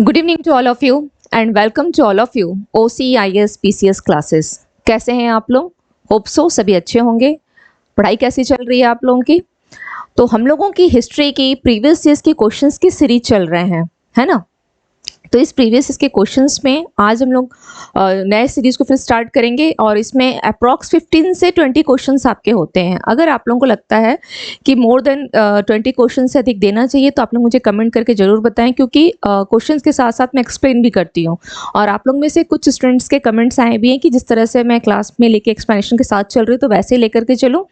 Good evening to all of you and welcome to all of you OCIS PCS classes. कैसे हैं आप लोग? Hope so सभी अच्छे होंगे। पढ़ाई कैसी चल रही है आप लोगों की? तो हम लोगों की हिस्ट्री की प्रीवियस ईयर्स की क्वेश्चंस की सीरीज चल रहे हैं, है ना? तो इस प्रीवियस इसके क्वेश्चंस में आज हम लोग नए सीरीज को फिर स्टार्ट करेंगे और इसमें अप्रॉक्स 15 से 20 क्वेश्चंस आपके होते हैं। अगर आप लोगों को लगता है कि मोर देन 20 क्वेश्चन से अधिक देना चाहिए तो आप लोग मुझे कमेंट करके जरूर बताएं, क्योंकि क्वेश्चंस के साथ साथ मैं एक्सप्लेन भी करती हूँ। और आप लोग में से कुछ स्टूडेंट्स के कमेंट्स आए भी हैं कि जिस तरह से मैं क्लास में लेके एक्सप्लेनेशन के साथ चल रही हूँ तो वैसे ही लेकर के चलो।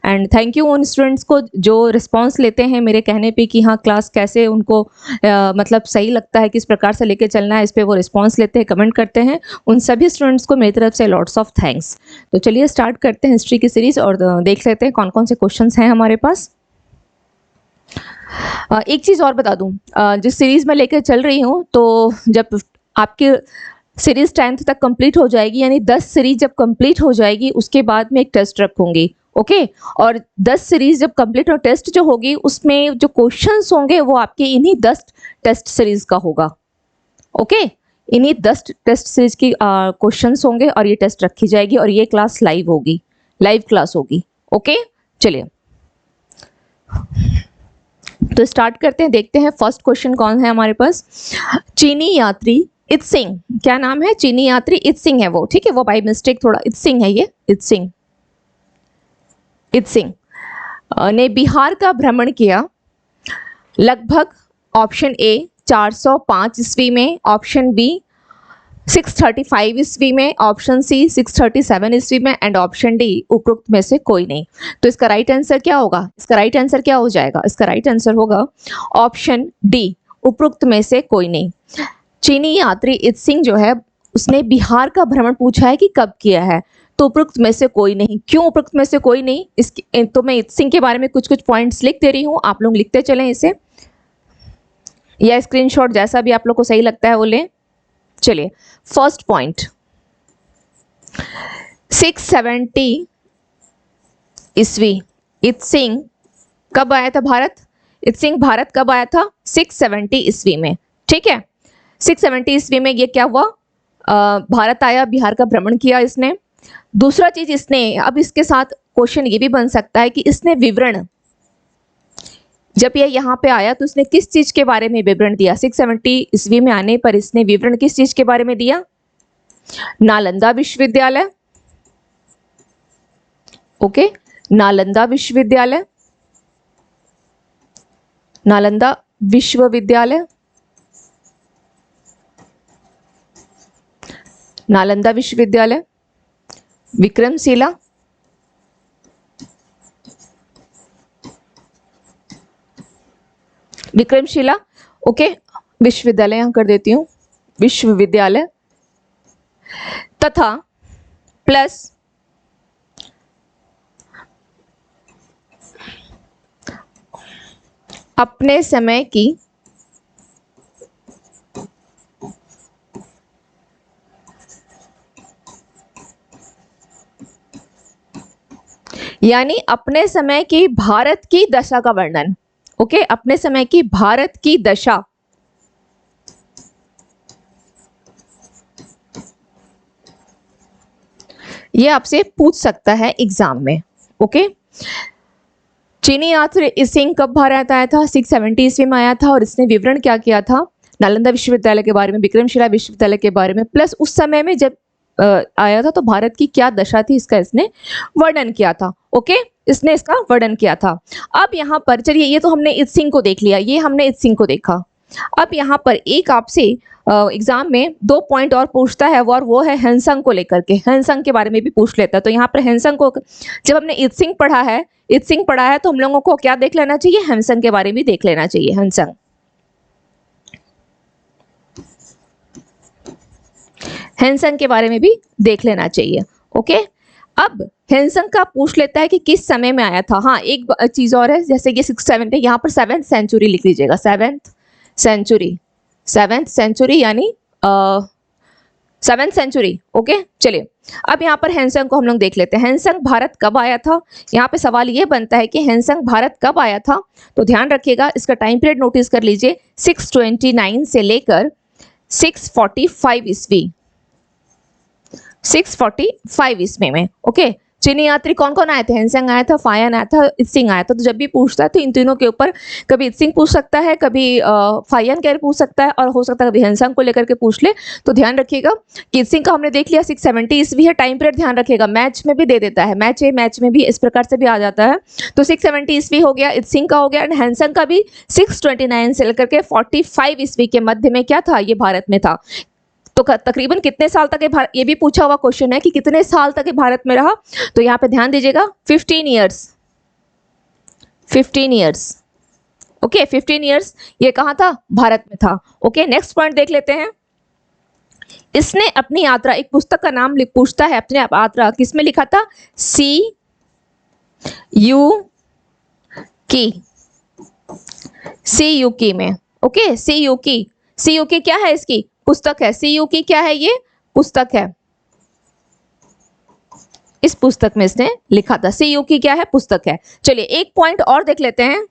एंड थैंक यू उन स्टूडेंट्स को जो रिस्पॉन्स लेते हैं मेरे कहने पर कि हाँ क्लास कैसे उनको मतलब सही लगता है, किस प्रकार से लेके चलना है, इस पे वो रिस्पांस लेते हैं, कमेंट करते हैं। उन सभी स्टूडेंट्स को मेरी तरफ से लॉट्स ऑफ थैंक्स। तो चलिए स्टार्ट करते हैं हिस्ट्री की सीरीज और देख लेते हैं कौन कौन से क्वेश्चंस हैं हमारे पास। एक चीज और बता दूं, जिस सीरीज में लेकर चल रही हूँ तो जब आपकी सीरीज 10th तक कंप्लीट हो जाएगी, यानी 10 सीरीज जब कंप्लीट हो जाएगी उसके बाद में एक टेस्ट रखूंगी, ओके? और 10 सीरीज जब कंप्लीट और टेस्ट जो होगी उसमें जो क्वेश्चंस होंगे वो आपके इन्हीं 10 टेस्ट सीरीज का होगा, ओके? इन्हीं 10 टेस्ट सीरीज की क्वेश्चंस होंगे और ये टेस्ट रखी जाएगी और ये क्लास लाइव होगी, लाइव क्लास होगी, ओके? चलिए तो स्टार्ट करते हैं, देखते हैं फर्स्ट क्वेश्चन कौन है हमारे पास। चीनी यात्री इत्सिंग, क्या नाम है? चीनी यात्री इत्सिंग है वो, ठीक है? वो बाय मिस्टेक थोड़ा इत्सिंग है, ये इत्सिंग ने बिहार का भ्रमण किया लगभग ऑप्शन ए 405 ईस्वी में, ऑप्शन बी 635 ईस्वी में, ऑप्शन सी 637 ईस्वी में एंड ऑप्शन डी उपरोक्त में से कोई नहीं। तो इसका राइट आंसर क्या होगा? इसका राइट आंसर क्या हो जाएगा? इसका राइट आंसर होगा ऑप्शन डी, उपरोक्त में से कोई नहीं। चीनी यात्री इत्सिंग जो है उसने बिहार का भ्रमण पूछा है कि कब किया है, तो उपरोक्त में से कोई नहीं। क्यों उपरोक्त में से कोई नहीं? इसके तो मैं इत्सिंग के बारे में कुछ कुछ पॉइंट्स लिख दे रही हूँ, आप लोग लिखते चलें इसे, या स्क्रीनशॉट जैसा भी आप लोग को सही लगता है वो लें। चलिए फर्स्ट पॉइंट, 670 ईस्वी इत्सिंग कब आया था भारत? इत्सिंग भारत कब आया था? 670 ईस्वी में, ठीक है? 670 ईस्वी में ये क्या हुआ, भारत आया, बिहार का भ्रमण किया इसने। दूसरा चीज इसने, अब इसके साथ क्वेश्चन ये भी बन सकता है कि इसने विवरण, जब ये यहाँ पे आया तो इसने किस चीज के बारे में विवरण दिया? 670 ईस्वी में आने पर इसने विवरण किस चीज के बारे में दिया? नालंदा विश्वविद्यालय, ओके? नालंदा विश्वविद्यालय, नालंदा विश्वविद्यालय, नालंदा विश्वविद्यालय, विक्रमशिला, विक्रमशिला, ओके? विश्वविद्यालय यहां कर देती हूं, विश्वविद्यालय, तथा प्लस अपने समय की यानी अपने समय की भारत की दशा का वर्णन, ओके? अपने समय की भारत की दशा, ये आपसे पूछ सकता है एग्जाम में, ओके? चीनी यात्री इत्सिंग कब भारत आया था? 670 ईस्वी में आया था और इसने विवरण क्या किया था? नालंदा विश्वविद्यालय के बारे में, विक्रमशिला विश्वविद्यालय के बारे में, प्लस उस समय में जब आया था तो भारत की क्या दशा थी इसका इसने वर्णन किया था, ओके? इसने इसका वर्णन किया था। अब यहाँ पर चलिए, ये तो हमने इत्सिंग को देख लिया, ये हमने इत्सिंग को देखा। अब यहाँ पर एक आपसे एग्जाम में 2 पॉइंट और पूछता है और वो है हैंसंग को लेकर के, हैंसंग के बारे में भी पूछ लेता है। तो यहाँ पर हैंसंग को, जब हमने इत्सिंग पढ़ा है तो हम लोगों को क्या देख लेना चाहिए? हैंसंग के बारे में देख लेना चाहिए। हैंसंग, हैंसंग के बारे में भी देख लेना चाहिए, ओके? अब हैंसंग का पूछ लेता है कि किस समय में आया था। हाँ, एक चीज और है, जैसे ये 670, यहाँ पर 7th सेंचुरी लिख लीजिएगा, 7th सेंचुरी यानी 7th सेंचुरी, ओके? चलिए अब यहाँ पर हैंसंग को हम लोग देख लेते हैं। हैंसंग भारत कब आया था? यहाँ पे सवाल ये बनता है कि हैंसंग भारत कब आया था, तो ध्यान रखिएगा, इसका टाइम पीरियड नोटिस कर लीजिए, 629 से लेकर 645 ईस्वी, 645 ईस्वी में। ओके, चीनी यात्री कौन कौन आए थे? हेनसेंग आया था, फायन आया था, इत्सिंग आया था। तो जब भी पूछता है तो इन तीनों के ऊपर कभी इत्सिंग पूछ सकता है, कभी फायन कैर पूछ सकता है, और हो सकता है कभी हेनसेंग को लेकर के पूछ ले। तो ध्यान रखिएगा कि इत्सिंग का हमने देख लिया 670 ईस्वी है। टाइम पीरियड ध्यान रखिएगा, मैच में भी दे देता है, मैच ए मैच में भी इस प्रकार से भी आ जाता है। तो 670 ईस्वी हो गया, इत्सिंग का हो गया, एंड हेनसेंग का भी 629 से लेकर के 45 ईस्वी के मध्य में क्या था? ये भारत में था। तो तकरीबन कितने साल तक ये भी पूछा हुआ क्वेश्चन है कि कितने साल तक ये भारत में रहा। तो यहाँ पे ध्यान दीजिएगा 15 ईयर्स, 15 ईयर्स। ओके, 15 ईयर्स ये कहाँ था? भारत में था। ओके, नेक्स्ट पॉइंट देख लेते हैं। इसने अपनी यात्रा, एक पुस्तक का नाम पूछता है, अपने यात्रा किसमें लिखा था? सी यू की, सी यू की में। ओके, सी यू की, सी यू की क्या है? इसकी पुस्तक है। सी यू की क्या है? ये पुस्तक है। इस पुस्तक में इसने लिखा था। सी यू की क्या है? पुस्तक है। चलिए एक पॉइंट और देख लेते हैं।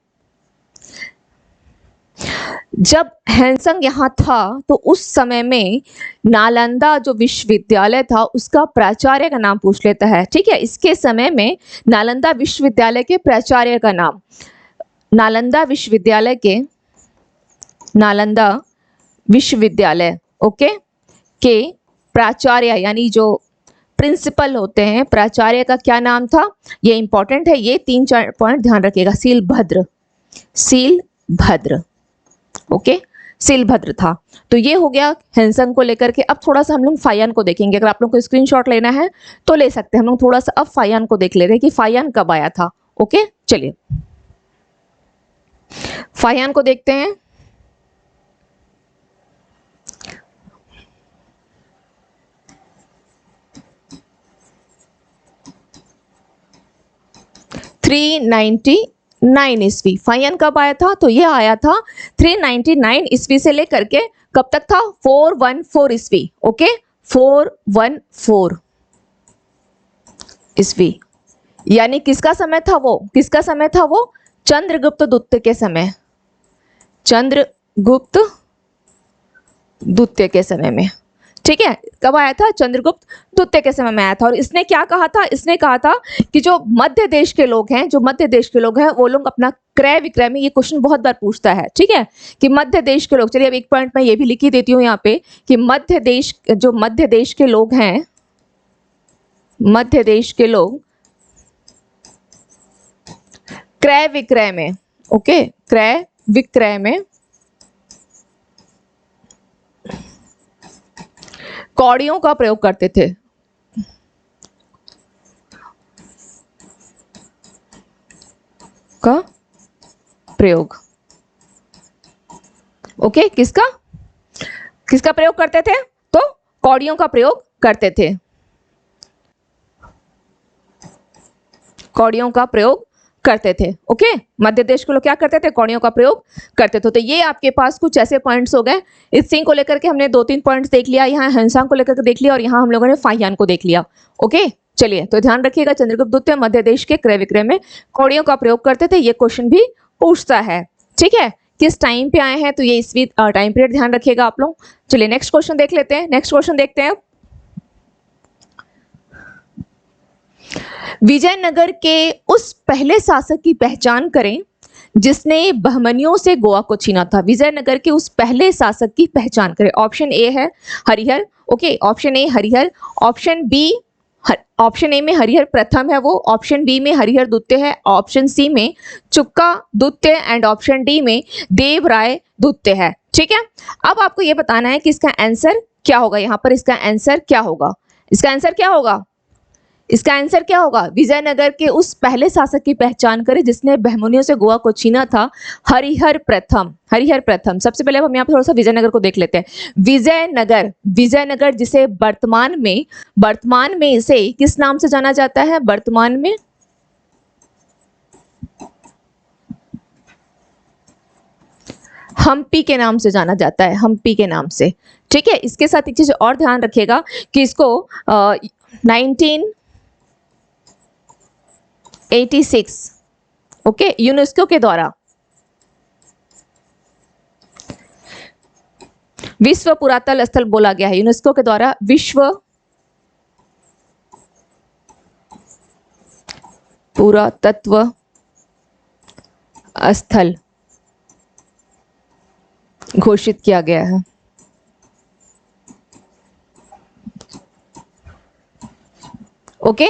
जब हेनसेंग यहां था तो उस समय में नालंदा जो विश्वविद्यालय था उसका प्राचार्य का नाम पूछ लेता है। ठीक है, इसके समय में नालंदा विश्वविद्यालय के प्राचार्य का नाम, नालंदा विश्वविद्यालय के, नालंदा विश्वविद्यालय ओके के प्राचार्य यानी जो प्रिंसिपल होते हैं, प्राचार्य का क्या नाम था? ये इंपॉर्टेंट है, ये 3-4 पॉइंट ध्यान रखिएगा। सीलभद्र, सीलभद्र। ओके, सीलभद्र था। तो ये हो गया हेनसेंग को लेकर के। अब थोड़ा सा हम लोग फायन को देखेंगे। अगर आप लोग को स्क्रीनशॉट लेना है तो ले सकते हैं। हम लोग थोड़ा सा अब फायन को देख लेते हैं कि फायन कब आया था। ओके, चलिए फायन को देखते हैं। (399) ईस्वी फायन कब आया था? तो ये आया था 399 ईस्वी से लेकर के कब तक था? 414 ईस्वी। ओके, 414 ईस्वी, यानी किसका समय था वो? किसका समय था वो? चंद्रगुप्त द्वितीय के समय, चंद्रगुप्त द्वितीय के समय में। ठीक है, कब आया था? चंद्रगुप्त द्वितीय के समय में आया था। और इसने क्या कहा था? इसने कहा था कि जो मध्य देश के लोग हैं, जो मध्य देश के लोग हैं वो लोग अपना क्रय विक्रय में, ये क्वेश्चन बहुत बार पूछता है। ठीक है, कि मध्य देश के लोग, चलिए अब एक पॉइंट मैं ये भी लिख ही देती हूँ यहाँ पे कि मध्य देश, जो मध्य देश के लोग हैं, मध्य देश के लोग क्रय विक्रय में, ओके, क्रय विक्रय में कौड़ियों का प्रयोग करते थे। का प्रयोग, ओके, किसका किसका प्रयोग करते थे? तो कौड़ियों का प्रयोग करते थे, कौड़ियों का प्रयोग करते थे। ओके, मध्य देश के लोग क्या करते थे? कौड़ियों का प्रयोग करते थे। तो ये आपके पास कुछ ऐसे पॉइंट्स हो गए। इत्सिंग को लेकर के हमने 2-3 पॉइंट्स देख लिया, यहाँ हेनसेंग को लेकर के देख लिया, और यहाँ हम लोगों ने फाहियान को देख लिया। ओके, चलिए तो ध्यान रखिएगा, चंद्रगुप्त द्वितीय मध्य देश के क्रय विक्रय में कौड़ियों का प्रयोग करते थे। ये क्वेश्चन भी पूछता है। ठीक है, किस टाइम पे आए हैं? तो ये ईस्वी टाइम पीरियड ध्यान रखिएगा आप लोग। चलिए नेक्स्ट क्वेश्चन देख लेते हैं। नेक्स्ट क्वेश्चन देखते हैं। विजयनगर के उस पहले शासक की पहचान करें जिसने बहमनियों से गोवा को छीना था। विजयनगर के उस पहले शासक की पहचान करें। ऑप्शन ए है Harihar, okay, option A Harihar, option B, option A में हरिहर प्रथम है वो, ऑप्शन बी में हरिहर द्वितीय है, ऑप्शन सी में चुक्का द्वितीय, एंड ऑप्शन डी में देवराय द्वितीय है। ठीक है, अब आपको ये बताना है कि इसका आंसर क्या होगा। यहाँ पर इसका आंसर क्या होगा? इसका आंसर क्या होगा? इसका आंसर क्या होगा? विजयनगर के उस पहले शासक की पहचान करें जिसने बहमनियों से गोवा को छीना था। हरिहर प्रथम, हरिहर प्रथम। सबसे पहले हम यहाँ पे थोड़ा सा विजयनगर को देख लेते हैं। विजयनगर, विजयनगर जिसे वर्तमान में इसे किस नाम से जाना जाता है? वर्तमान में हम्पी के नाम से जाना जाता है, हम्पी के नाम से। ठीक है, इसके साथ एक चीज और ध्यान रखिएगा कि इसको 1986 ओके यूनेस्को के द्वारा विश्व पुरातत्व स्थल बोला गया है यूनेस्को के द्वारा, विश्व पुरातत्व स्थल घोषित किया गया है। ओके,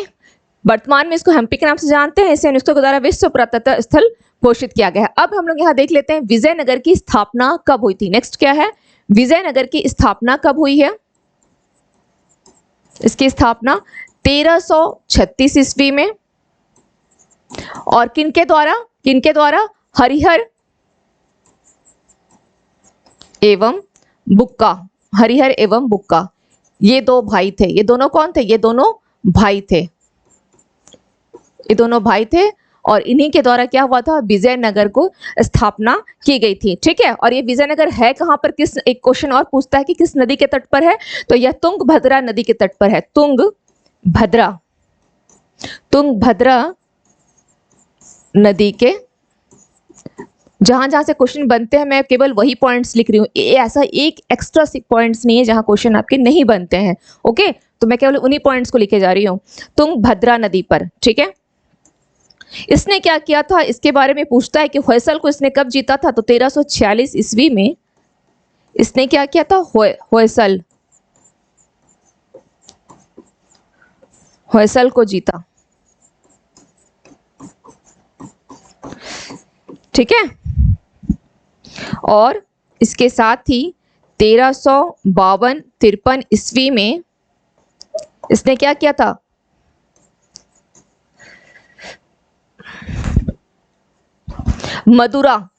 वर्तमान में इसको हम्पी के नाम से जानते हैं, इसे यूनेस्को के द्वारा विश्व पुरातत्व स्थल घोषित किया गया है। अब हम लोग यहाँ देख लेते हैं विजयनगर की स्थापना कब हुई थी। नेक्स्ट क्या है, विजयनगर की स्थापना कब हुई है। इसकी स्थापना 1336 ईस्वी में, और किनके द्वारा, हरिहर एवं बुक्का, हरिहर एवं बुक्का, ये दो भाई थे। ये दोनों कौन थे, ये दोनों भाई थे, ये दोनों भाई थे, और इन्हीं के द्वारा क्या हुआ था, विजयनगर को स्थापना की गई थी। ठीक है, और ये विजयनगर है कहाँ पर, किस, एक क्वेश्चन और पूछता है कि किस नदी के तट पर है, तो यह तुंगभद्रा नदी के तट पर है। तुंगभद्रा नदी के, जहां जहां से क्वेश्चन बनते हैं मैं केवल वही पॉइंट्स लिख रही हूँ, ऐसा एक एक्स्ट्रा पॉइंट्स नहीं है जहां क्वेश्चन आपके नहीं बनते हैं। ओके, तो मैं केवल उन्हीं पॉइंट्स को लिखे जा रही हूँ, तुंगभद्रा नदी पर। ठीक है, इसने क्या किया था, इसके बारे में पूछता है कि होयसल को इसने कब जीता था, तो 1346 ईस्वी में इसने क्या किया था, होयसल को जीता। ठीक है, और इसके साथ ही 1352-53 ईस्वी में इसने क्या किया था, मदुरा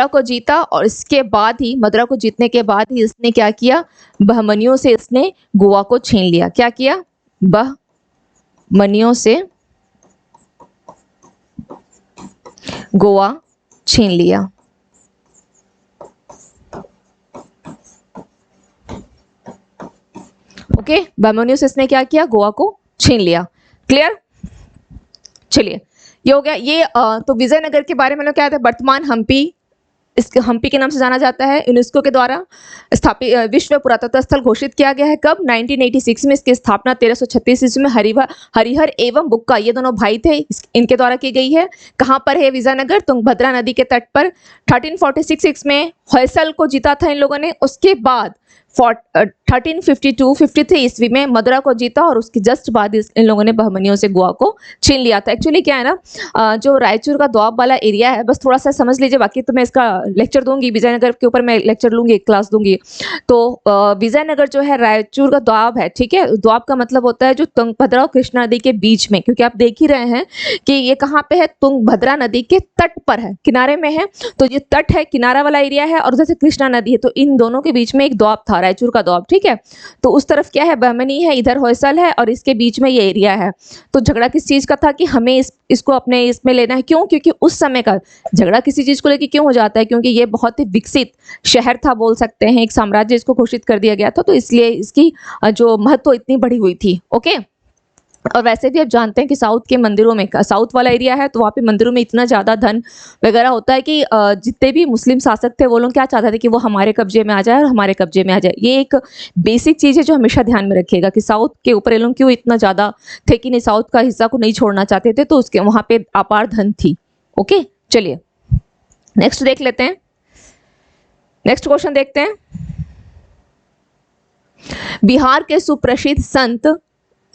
को जीता, और इसके बाद ही, मदुरा को जीतने के बाद ही इसने क्या किया, बहमनियों से इसने गोवा को छीन लिया। क्या किया, बहमनियों से गोवा छीन लिया। ओके, बहमनियों से इसने क्या किया, गोवा को छीन लिया। क्लियर, चलिए ये हो गया। ये तो विजयनगर के बारे में लोग क्या है, वर्तमान हम्पी, इसके हम्पी के नाम से जाना जाता है, यूनेस्को के द्वारा स्थापित विश्व पुरातत्व स्थल घोषित किया गया है। कब, 1986 में। इसकी स्थापना 1336 ईस्वी में हरिहर एवं बुक्का, ये दोनों भाई थे, इनके द्वारा की गई है। कहाँ पर है विजयनगर, तुंगभद्रा नदी के तट पर। 1346 में होयसल को जीता था इन लोगों ने। उसके बाद 1352-53 ईस्वी में मदुरा को जीता, और उसके जस्ट बाद इन लोगों ने बहमनियों से गोवा को छीन लिया था। एक्चुअली क्या है ना, जो रायचूर का दोआब वाला एरिया है, बस थोड़ा सा समझ लीजिए, बाकी तो मैं इसका लेक्चर दूंगी, विजयनगर के ऊपर मैं लेक्चर लूंगी, क्लास दूंगी। तो विजयनगर जो है रायचूर का दोआब है। ठीक है, दोआब का मतलब होता है जो तुंगभद्रा और कृष्णा नदी के बीच में, क्योंकि आप देख ही रहे हैं कि ये कहाँ पे है, तुंगभद्रा नदी के तट पर है, किनारे में है। तो ये तट है, किनारा वाला एरिया है, और जैसे कृष्णा नदी है, तो इन दोनों के बीच में एक दोआब था, रायचूर का दोआब। ठीक है, तो उस तरफ क्या है, बहमनी है, इधर होयसल है, और इसके बीच में ये एरिया है। तो झगड़ा किस चीज का था कि हमें इसको अपने इसमें लेना है। क्यों, क्योंकि उस समय का झगड़ा किसी चीज को लेकर क्यों हो जाता है, क्योंकि ये बहुत ही विकसित शहर था, बोल सकते हैं, एक साम्राज्य इसको घोषित कर दिया गया था, तो इसलिए इसकी जो महत्व इतनी बड़ी हुई थी। ओके, और वैसे भी आप जानते हैं कि साउथ के मंदिरों में, साउथ वाला एरिया है, तो वहाँ पे मंदिरों में इतना ज़्यादा धन वगैरह होता है कि जितने भी मुस्लिम शासक थे वो लोग क्या चाहते थे कि वो हमारे कब्जे में आ जाए और हमारे कब्जे में आ जाए। ये एक बेसिक चीज़ है जो हमेशा ध्यान में रखिएगा कि साउथ के ऊपर ये लोग क्यों इतना ज़्यादा थे कि नहीं, साउथ का हिस्सा को नहीं छोड़ना चाहते थे, तो उसके वहाँ पे अपार धन थी। ओके, चलिए नेक्स्ट देख लेते हैं, नेक्स्ट क्वेश्चन देखते हैं। बिहार के सुप्रसिद्ध संत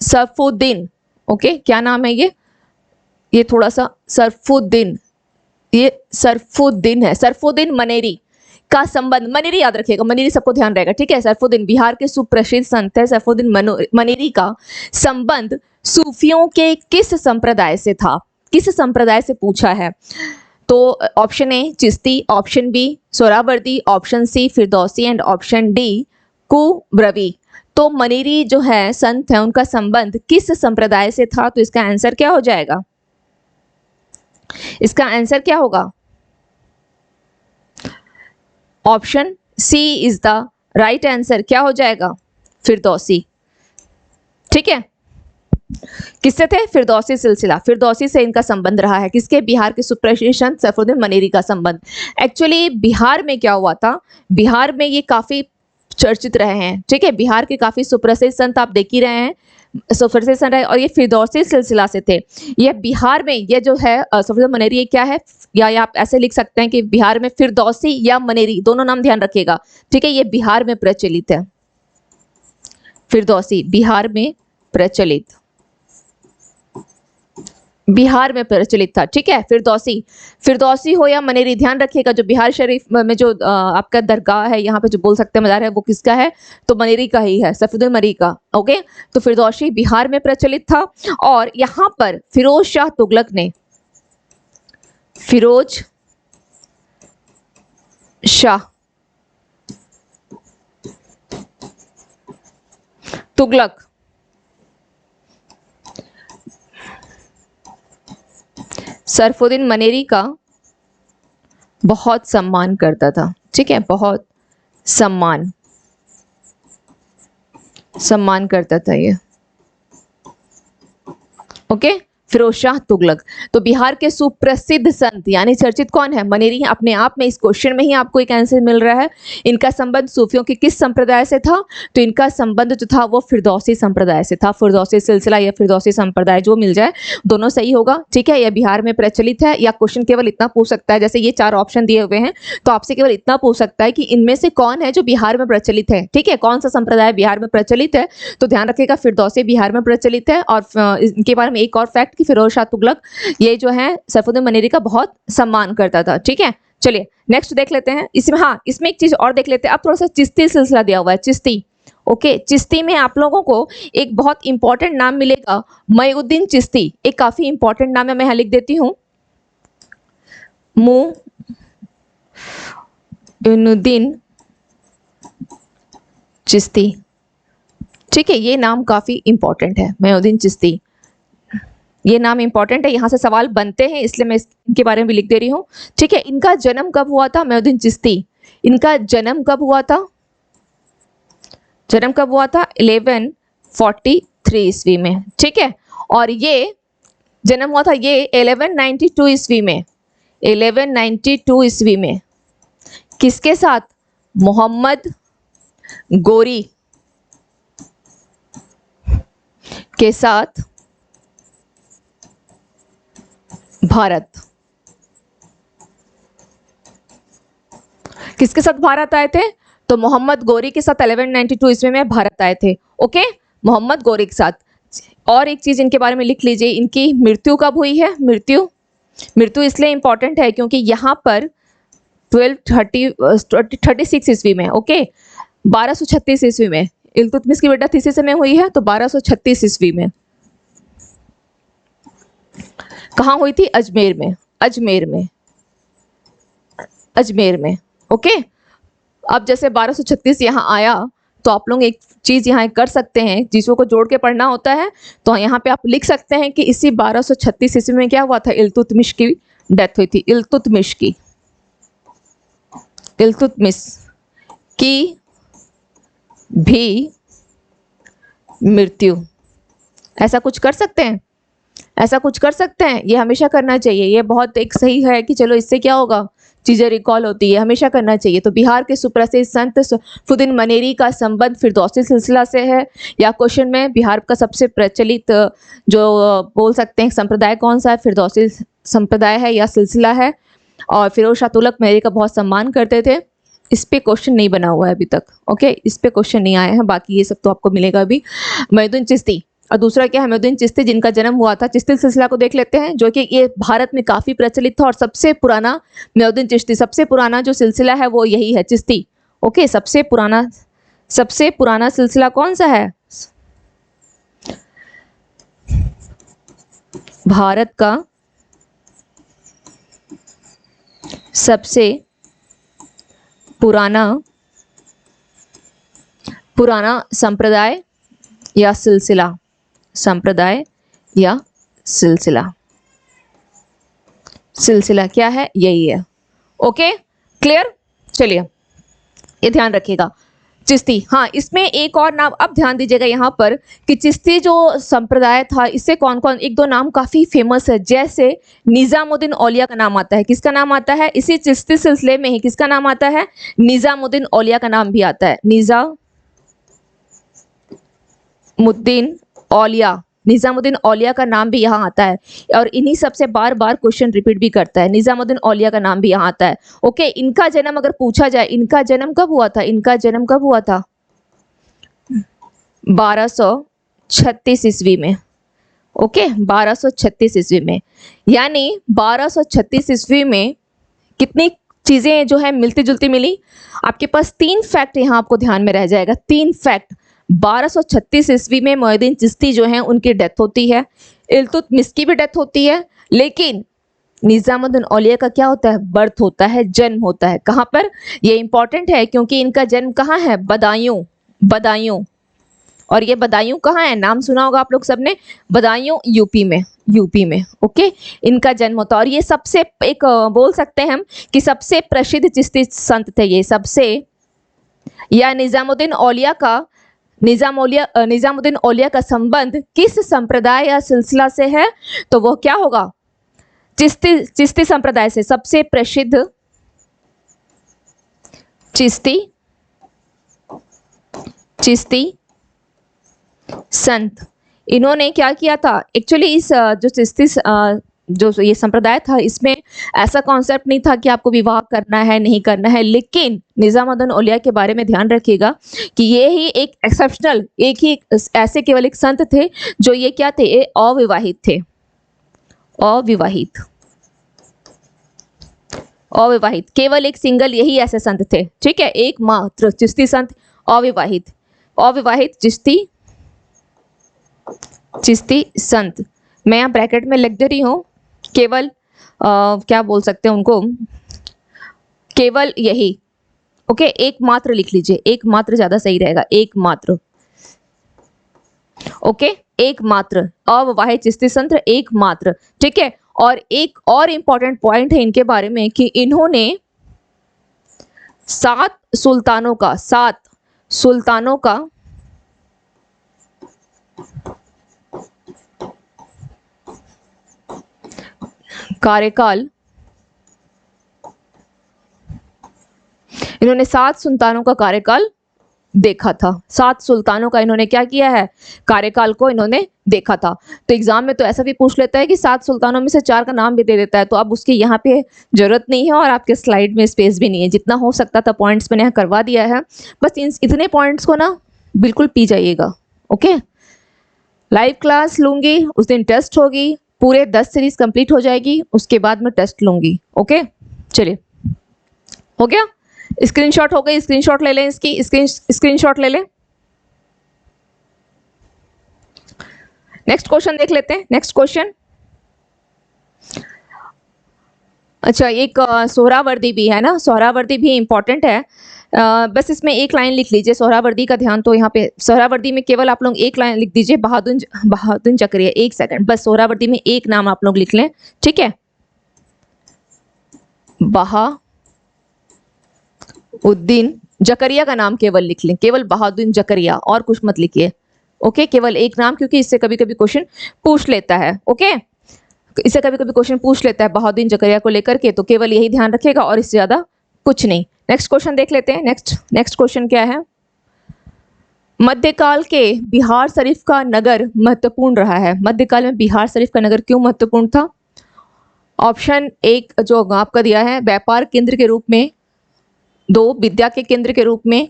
सरफुद्दीन, ओके, क्या नाम है ये थोड़ा सा, सरफुद्दीन, ये सरफुद्दीन है, सरफुद्दीन मनेरी का संबंध, मनेरी याद रखिएगा, मनेरी सबको ध्यान रहेगा। ठीक है, सरफुद्दीन बिहार के सुप्रसिद्ध संत है, सरफुद्दीन मनेरी का संबंध सूफियों के किस संप्रदाय से था, किस संप्रदाय से पूछा है। तो option A Chishti, option B Suhrawardi, option C Firdausi, and option D Kubrawi. तो मनेरी जो है संत है, उनका संबंध किस संप्रदाय से था, तो इसका आंसर क्या हो जाएगा, इसका आंसर क्या होगा, option C is the right answer. क्या हो जाएगा, फिरदौसी। ठीक है, किससे थे? फिरदौसी सिलसिला, फिरदौसी से इनका संबंध रहा है। किसके? बिहार के सुप्रसिद्ध संत सैफुद्दीन मनेरी का संबंध। एक्चुअली बिहार में क्या हुआ था, बिहार में ये काफी चर्चित रहे हैं, ठीक है, बिहार के काफी सुप्रसिद्ध संत आप देख ही रहे हैं, सुप्रसिद्ध संत रहे, और ये फिरदौसी सिलसिला से थे। ये बिहार में ये जो है सैफुद्दीन मनेरी, ये क्या है, या आप ऐसे लिख सकते हैं कि बिहार में फिरदौसी या मनेरी दोनों नाम ध्यान रखिएगा, ठीक है, ये बिहार में प्रचलित है। फिरदौसी बिहार में प्रचलित, बिहार में प्रचलित था, ठीक है। फिरदौसी, फिरदौसी हो या मनेरी, ध्यान रखिएगा, जो बिहार शरीफ में जो आपका दरगाह है, यहाँ पे जो बोल सकते हैं मज़ार है, वो किसका है? तो मनेरी का ही है, सैफुद्दीन मनेरी का। ओके, तो फिरदौसी बिहार में प्रचलित था, और यहाँ पर फिरोज शाह तुगलक ने, फिरोज शाह तुगलक सैफुद्दीन मनेरी का बहुत सम्मान करता था, ठीक है, बहुत सम्मान करता था ये। ओके, फिरोज शाह तुगलक, तो बिहार के सुप्रसिद्ध संत यानी चर्चित कौन है? मनेरी। अपने आप में इस क्वेश्चन में ही आपको एक आंसर मिल रहा है। इनका संबंध सूफियों के किस संप्रदाय से था? तो इनका संबंध जो था वो फिरदौसी संप्रदाय से था, फिरदौसी सिलसिला या फिरदौसी संप्रदाय, जो मिल जाए दोनों सही होगा, ठीक है। यह बिहार में प्रचलित है, या क्वेश्चन केवल इतना पूछ सकता है, जैसे ये 4 ऑप्शन दिए हुए हैं, तो आपसे केवल इतना पूछ सकता है कि इनमें से कौन है जो बिहार में प्रचलित है, ठीक है, कौन सा संप्रदाय बिहार में प्रचलित है? तो ध्यान रखिएगा, फिरदौसी बिहार में प्रचलित है। और इनके बारे में एक और फैक्ट कि फिरोज शाह तुगलक ये जो है सैफुद्दीन मनेरी का बहुत सम्मान करता था, ठीक है। चलिए नेक्स्ट देख लेते हैं। इसमें हाँ, इसमें एक चीज और देख लेते हैं। अब थोड़ा सा चिश्ती सिलसिला दिया हुआ है, चिश्ती। ओके, चिश्ती में आप लोगों को एक बहुत इंपॉर्टेंट नाम मिलेगा, मुइनुद्दीन चिश्ती। एक काफी इंपॉर्टेंट नाम है, मैं यहाँ लिख देती हूँ, मुइनुद्दीन चिश्ती, ठीक है। ये नाम काफी इंपॉर्टेंट है, मुइनुद्दीन चिश्ती, ये नाम इंपॉर्टेंट है, यहाँ से सवाल बनते हैं, इसलिए मैं इनके बारे में भी लिख दे रही हूँ, ठीक है। इनका जन्म कब हुआ था? मुइनुद्दीन चिश्ती, इनका जन्म कब हुआ था? जन्म कब हुआ था? 1143 ईस्वी में, ठीक है। और ये जन्म हुआ था ये 1192 ईस्वी में, 1192 ईस्वी में। किसके साथ? मोहम्मद गोरी के साथ भारत। किसके साथ भारत आए थे? तो मोहम्मद गोरी के साथ 1192 ईस्वी में भारत आए थे। ओके, मोहम्मद गोरी के साथ। और एक चीज इनके बारे में लिख लीजिए, इनकी मृत्यु कब हुई है? मृत्यु इसलिए इंपॉर्टेंट है क्योंकि यहाँ पर 1236 ईस्वी में, ओके, 1236 ईस्वी में इल्तुतमिश की बेटा इसी समय हुई है, तो 1236 ईस्वी में। कहाँ हुई थी? अजमेर में, अजमेर में। ओके, अब जैसे 1236 यहाँ आया, तो आप लोग एक चीज यहाँ कर सकते हैं, चीजों को जोड़ के पढ़ना होता है, तो यहाँ पे आप लिख सकते हैं कि इसी 1236 ईस्वी में क्या हुआ था? इल्तुतमिश की डेथ हुई थी, इल्तुतमिश की भी मृत्यु। ऐसा कुछ कर सकते हैं, ऐसा कुछ कर सकते हैं, ये हमेशा करना चाहिए। ये बहुत एक सही है कि चलो इससे क्या होगा, चीजें रिकॉल होती है, हमेशा करना चाहिए। तो बिहार के सुप्रसिद्ध संत सैफुद्दीन मनेरी का संबंध फिरदौसी सिलसिला से है, या क्वेश्चन में बिहार का सबसे प्रचलित जो बोल सकते हैं संप्रदाय कौन सा है? फिरदौसी संप्रदाय है या सिलसिला है। और फिरोज शाह तुगलक मनेरी का बहुत सम्मान करते थे। इस पे क्वेश्चन नहीं बना हुआ है अभी तक, ओके, इस पे क्वेश्चन नहीं आए हैं, बाकी ये सब तो आपको मिलेगा अभी। मुइनुद्दीन चिश्ती, और दूसरा क्या है? मुइनुद्दीन चिश्ती जिनका जन्म हुआ था, चिश्ती सिलसिला को देख लेते हैं, जो कि ये भारत में काफी प्रचलित था, और सबसे पुराना मुइनुद्दीन चिश्ती, सबसे पुराना जो सिलसिला है वो यही है, चिश्ती। ओके, सबसे पुराना सिलसिला कौन सा है? भारत का सबसे पुराना संप्रदाय या सिलसिला, सिलसिला क्या है? यही है। Okay, clear? चलिए ये ध्यान रखिएगा। चिश्ती, हाँ, इसमें एक और नाम अब ध्यान दीजिएगा यहाँ पर कि चिश्ती जो संप्रदाय था इससे कौन कौन, एक दो नाम काफी फेमस है, जैसे निजामुद्दीन औलिया का नाम आता है। किसका नाम आता है? इसी चिश्ती सिलसिले में ही किसका नाम आता है? निजामुद्दीन औलिया का नाम भी आता है। निजामुद्दीन औलिया, निजामुद्दीन औलिया का नाम भी यहाँ आता है और इन्हीं सबसे बार बार क्वेश्चन रिपीट भी करता है। निजामुद्दीन औलिया का नाम भी यहाँ आता है। ओके, इनका जन्म अगर पूछा जाए, इनका जन्म कब हुआ था? इनका जन्म कब हुआ था? 1236 ईस्वी में। ओके, 1236 ईस्वी में, यानी 1236 ईस्वी में कितनी चीजें जो है मिलती जुलती मिली। आपके पास 3 फैक्ट यहाँ आपको ध्यान में रह जाएगा। 3 फैक्ट। 1236 ईस्वी में मोइनुद्दीन चिश्ती जो है उनकी डेथ होती है, इल्तुतमिश की भी डेथ होती है, लेकिन निजामुद्दीन औलिया का क्या होता है? बर्थ होता है, जन्म होता है। कहाँ पर? ये इंपॉर्टेंट है क्योंकि इनका जन्म कहाँ है? बदायूं, बदायूं। और ये बदायूं कहाँ है? नाम सुना होगा आप लोग सबने, बदायूं यूपी में, यूपी में। ओके, इनका जन्म होता है और ये सबसे एक बोल सकते हैं हम कि सबसे प्रसिद्ध चिश्ती संत थे ये, सबसे, या निजामुद्दीन औलिया का, निजामुद्दीन औलिया का संबंध किस संप्रदाय या सिलसिला से है? तो वो क्या होगा? चिश्ती संप्रदाय से। सबसे प्रसिद्ध चिश्ती संत, इन्होंने क्या किया था? एक्चुअली इस जो चिश्ती जो ये संप्रदाय था इसमें ऐसा कॉन्सेप्ट नहीं था कि आपको विवाह करना है नहीं करना है, लेकिन निजामुद्दीन औलिया के बारे में ध्यान रखिएगा कि ये ही एक एक्सेप्शनल, एक ही ऐसे केवल एक संत थे जो ये क्या थे? ये अविवाहित थे, अविवाहित, अविवाहित, केवल एक सिंगल यही ऐसे संत थे। ठीक है, एकमात्र चिश्ती संत अविवाहित, अविवाहित चिश्ती संत। मैं यहाँ ब्रैकेट में लिख दे रही हूँ, केवल क्या बोल सकते हैं उनको, केवल यही। ओके, एकमात्र लिख लीजिए, एकमात्र ज्यादा सही रहेगा, एकमात्र। ओके, एकमात्र अविवाहित चिश्ती संत, एकमात्र। ठीक है, और एक और इंपॉर्टेंट पॉइंट है इनके बारे में कि इन्होंने 7 सुल्तानों का कार्यकाल, इन्होंने 7 सुल्तानों का कार्यकाल देखा था। 7 सुल्तानों का इन्होंने क्या किया है? कार्यकाल को इन्होंने देखा था। तो एग्जाम में तो ऐसा भी पूछ लेता है कि 7 सुल्तानों में से 4 का नाम भी दे देता है, तो अब उसकी यहाँ पे जरूरत नहीं है और आपके स्लाइड में स्पेस भी नहीं है। जितना हो सकता था पॉइंट्स मैंने यहाँ करवा दिया है, बस इतने पॉइंट्स को ना बिल्कुल पी जाइएगा। ओके, लाइव क्लास लूंगी, उस दिन टेस्ट होगी, पूरे 10 सीरीज कंप्लीट हो जाएगी, उसके बाद मैं टेस्ट लूंगी। ओके, चलिए, हो गया? स्क्रीनशॉट हो गई, स्क्रीनशॉट ले लें, इसकी स्क्रीनशॉट ले लें। नेक्स्ट क्वेश्चन देख लेते हैं। नेक्स्ट क्वेश्चन, अच्छा, एक सोहरावर्दी भी है ना, सोहरावर्दी भी इंपॉर्टेंट है। बस इसमें एक लाइन लिख लीजिए सोहरावर्दी का, ध्यान तो यहाँ पे सोहरावर्दी में केवल आप लोग एक लाइन लिख दीजिए, बहादुर जकरिया। एक सेकंड, बस सोहरावर्दी में एक नाम आप लोग लिख लें, ठीक है? बहाउद्दीन जकरिया का नाम केवल लिख लें, केवल बहाउद्दीन जकरिया, और कुछ मत लिखिए। ओके, केवल एक नाम, क्योंकि इससे कभी कभी क्वेश्चन पूछ लेता है। ओके, इससे कभी कभी क्वेश्चन पूछ लेता है बहाउद्दीन जकरिया को लेकर के, तो केवल यही ध्यान रखिएगा और इससे ज्यादा कुछ नहीं। नेक्स्ट क्वेश्चन देख लेते हैं। नेक्स्ट क्वेश्चन क्या है? मध्यकाल के बिहार शरीफ का नगर महत्वपूर्ण रहा है। मध्यकाल में बिहार शरीफ का नगर क्यों महत्वपूर्ण था? ऑप्शन एक जो आपका दिया है, व्यापार केंद्र के रूप में, 2 विद्या के केंद्र के रूप में,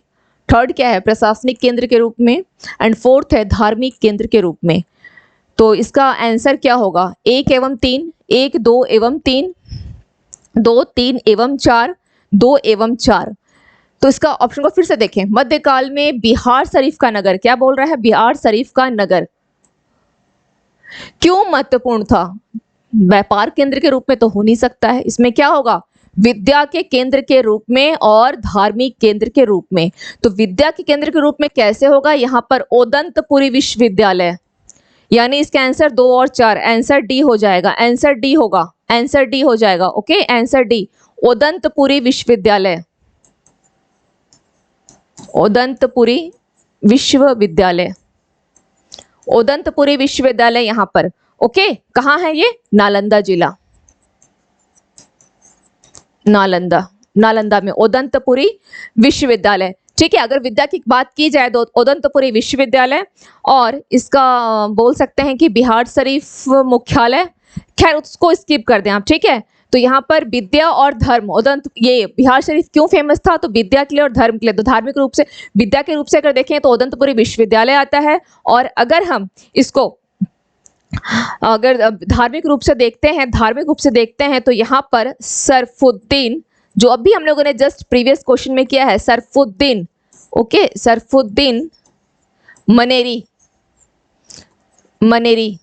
3rd क्या है, प्रशासनिक केंद्र के रूप में, एंड 4th है धार्मिक केंद्र के रूप में। तो इसका आंसर क्या होगा? 1 एवं 3, 1, 2 एवं 3, 2, 3 एवं 4, 2 एवं 4। तो इसका ऑप्शन को फिर से देखें। मध्यकाल में बिहार शरीफ का नगर, क्या बोल रहा है? बिहार शरीफ का नगर क्यों महत्वपूर्ण था? व्यापार केंद्र के रूप में तो हो नहीं सकता है, इसमें क्या होगा? विद्या के केंद्र के रूप में और धार्मिक केंद्र के रूप में। तो विद्या के केंद्र के रूप में कैसे होगा? यहाँ पर ओदंतपुरी विश्वविद्यालय, यानी इसका आंसर 2 और 4, आंसर डी हो जाएगा, आंसर डी होगा, आंसर डी हो जाएगा। ओके, आंसर डी, ओदंतपुरी विश्वविद्यालय। उदंतपुरी विश्वविद्यालय, उदंतपुरी विश्वविद्यालय यहाँ पर। ओके, कहाँ है ये? नालंदा जिला, नालंदा, नालंदा में उदंतपुरी विश्वविद्यालय। ठीक है, अगर विद्या की बात की जाए तो उदंतपुरी विश्वविद्यालय, और इसका बोल सकते हैं कि बिहार शरीफ मुख्यालय, खैर उसको स्किप कर दें आप। ठीक है, तो यहाँ पर विद्या और धर्म, ये बिहार शरीफ क्यों फेमस था? तो विद्या के लिए और धर्म के लिए। तो धार्मिक रूप से, विद्या के रूप से अगर देखें तो उदंतपुरी विश्वविद्यालय आता है, और अगर हम इसको अगर धार्मिक रूप से देखते हैं, धार्मिक रूप से देखते हैं तो यहाँ पर सरफुद्दीन, जो अभी हम लोगों ने जस्ट प्रीवियस क्वेश्चन में किया है, सरफुद्दीन, ओके, सरफुद्दीन मनेरी, मनेरी,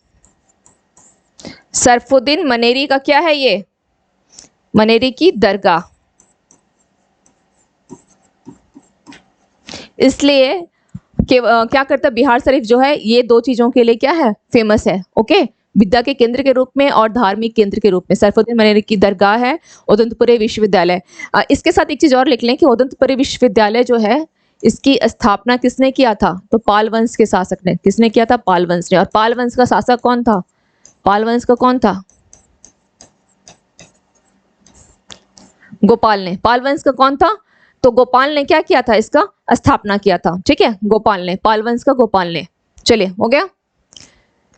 सरफुद्दीन मनेरी का क्या है ये? मनेरी की दरगाह। इसलिए कि क्या करता बिहार शरीफ जो है ये दो चीजों के लिए क्या है? फेमस है। ओके, विद्या के केंद्र के रूप में और धार्मिक केंद्र के रूप में। सरफुद्दीन मनेरी की दरगाह है, उदंतपुरी विश्वविद्यालय। इसके साथ एक चीज और लिख लें कि उदंतपुरी विश्वविद्यालय जो है इसकी स्थापना किसने किया था? तो पाल वंश के शासक ने। किसने किया था? पाल वंश ने। और पाल वंश का शासक कौन था? पाल वंश का कौन था? गोपाल ने। पाल वंश का कौन था? तो गोपाल ने क्या किया था? इसका स्थापना किया था। ठीक है, गोपाल ने, पाल वंश का गोपाल ने। चलिए, हो गया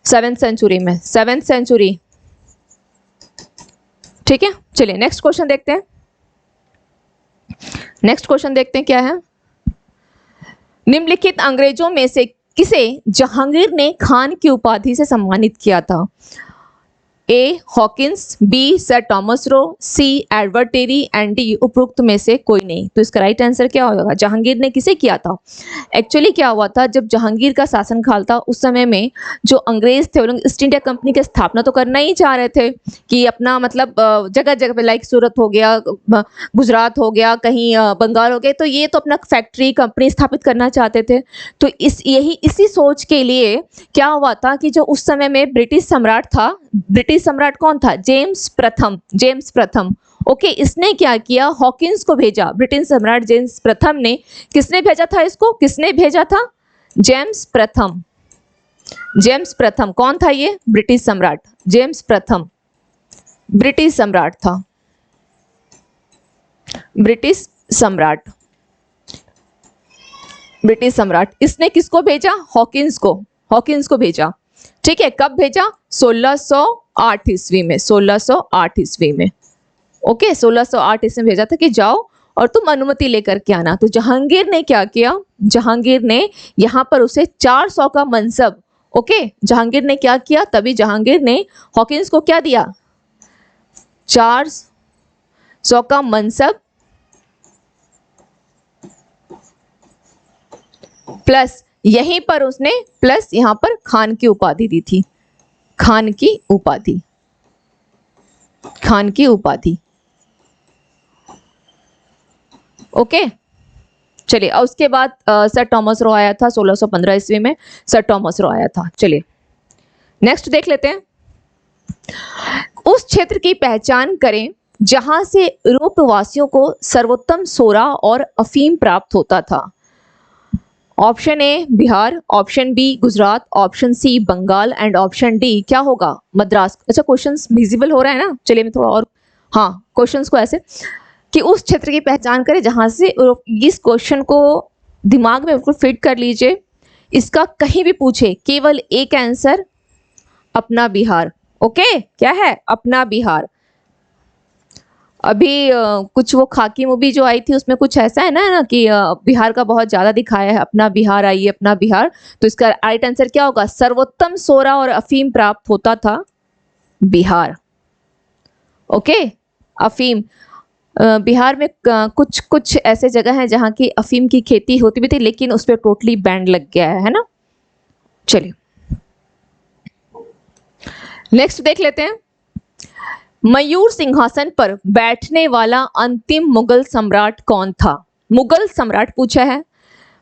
7th सेंचुरी में, 7th सेंचुरी। ठीक है, चलिए नेक्स्ट क्वेश्चन देखते हैं। नेक्स्ट क्वेश्चन देखते हैं क्या है। निम्नलिखित अंग्रेजों में से किसे जहांगीर ने खान की उपाधि से सम्मानित किया था? A Hawkins, B sir Thomas Roe, C Edward Terry and D उपरोक्त में से कोई नहीं। तो इसका राइट आंसर क्या होगा? जहांगीर ने किसे किया था? एक्चुअली क्या हुआ था, जब जहांगीर का शासनकाल था उस समय में जो अंग्रेज थे वो लोग ईस्ट इंडिया कंपनी की स्थापना तो करना ही चाह रहे थे कि अपना मतलब जगह जगह पे, लाइक सूरत हो गया, गुजरात हो गया, कहीं बंगाल हो गया, तो ये तो अपना फैक्ट्री कंपनी स्थापित करना चाहते थे। तो इसी सोच के लिए क्या हुआ था कि जो उस समय में ब्रिटिश सम्राट था, ब्रिटिश सम्राट कौन था? जेम्स प्रथम, जेम्स प्रथम। ओके, इसने क्या किया? हॉकिंस को भेजा। ब्रिटिश सम्राट जेम्स प्रथम ने, किसने भेजा था इसको? किसने भेजा था? जेम्स प्रथम। जेम्स प्रथम कौन था? ये ब्रिटिश सम्राट जेम्स प्रथम, ब्रिटिश सम्राट था, ब्रिटिश सम्राट, ब्रिटिश सम्राट। इसने किसको भेजा? हॉकिंस को, हॉकिंस को भेजा। ठीक है, कब भेजा? 1608 ईस्वी में, 1608 ईस्वी में। ओके, 1608 ईस्वी में भेजा था कि जाओ और तुम अनुमति लेकर के आना। तो जहांगीर ने क्या किया? जहांगीर ने यहाँ पर उसे 400 का मनसब, ओके, जहांगीर ने क्या किया? तभी जहांगीर ने हॉकिंस को क्या दिया? 400 का मनसब प्लस यहीं पर उसने प्लस यहाँ पर खान की उपाधि दी थी। खान की उपाधि, खान की उपाधि। ओके, चलिए, और उसके बाद सर टॉमस रो आया था 1615 ईस्वी में, सर टॉमस रो आया था। चलिए नेक्स्ट देख लेते हैं। उस क्षेत्र की पहचान करें जहां से यूरोपवासियों को सर्वोत्तम सोरा और अफीम प्राप्त होता था। Option A Bihar, option B Gujarat, option C Bengal and option D क्या होगा? मद्रास। अच्छा, क्वेश्चंस विजिबल हो रहा है ना? चलिए मैं थोड़ा और, हाँ, क्वेश्चंस को ऐसे कि उस क्षेत्र की पहचान करें जहां से, इस क्वेश्चन को दिमाग में बिल्कुल फिट कर लीजिए। इसका कहीं भी पूछे केवल एक आंसर, अपना बिहार। ओके, क्या है? अपना बिहार। अभी कुछ वो खाकी मूवी जो आई थी उसमें कुछ ऐसा है ना कि बिहार का बहुत ज्यादा दिखाया है, अपना बिहार आइए अपना बिहार। तो इसका राइट आंसर क्या होगा? सर्वोत्तम सोरा और अफीम प्राप्त होता था बिहार। ओके, अफीम। बिहार में कुछ कुछ ऐसे जगह हैं जहाँ की अफीम की खेती होती भी थी, लेकिन उस पर टोटली बैन लग गया है ना। चलिए नेक्स्ट देख लेते हैं। मयूर सिंहासन पर बैठने वाला अंतिम मुगल सम्राट कौन था? मुगल सम्राट पूछा है।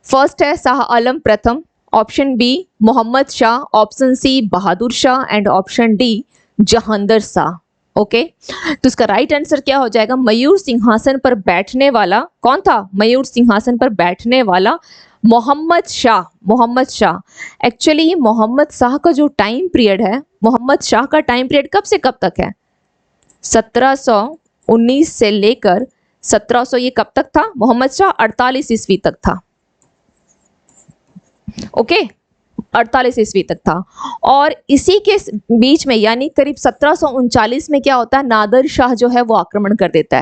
फर्स्ट है शाह आलम प्रथम, option B Mohammad Shah, option C Bahadur Shah and option D Jahangir Shah. Okay तो इसका राइट आंसर क्या हो जाएगा, मयूर सिंहासन पर बैठने वाला कौन था, मयूर सिंहासन पर बैठने वाला मोहम्मद शाह। मोहम्मद शाह एक्चुअली मोहम्मद शाह का जो टाइम पीरियड है, मोहम्मद शाह का टाइम पीरियड कब से कब तक है, 1719 से लेकर 1700, ये कब तक था, मोहम्मद शाह 48 ईस्वी तक था। ओके 48 ईस्वी तक था। और इसी के बीच में यानी करीब 1739 में क्या होता है, नादिर शाह जो है वो आक्रमण कर देता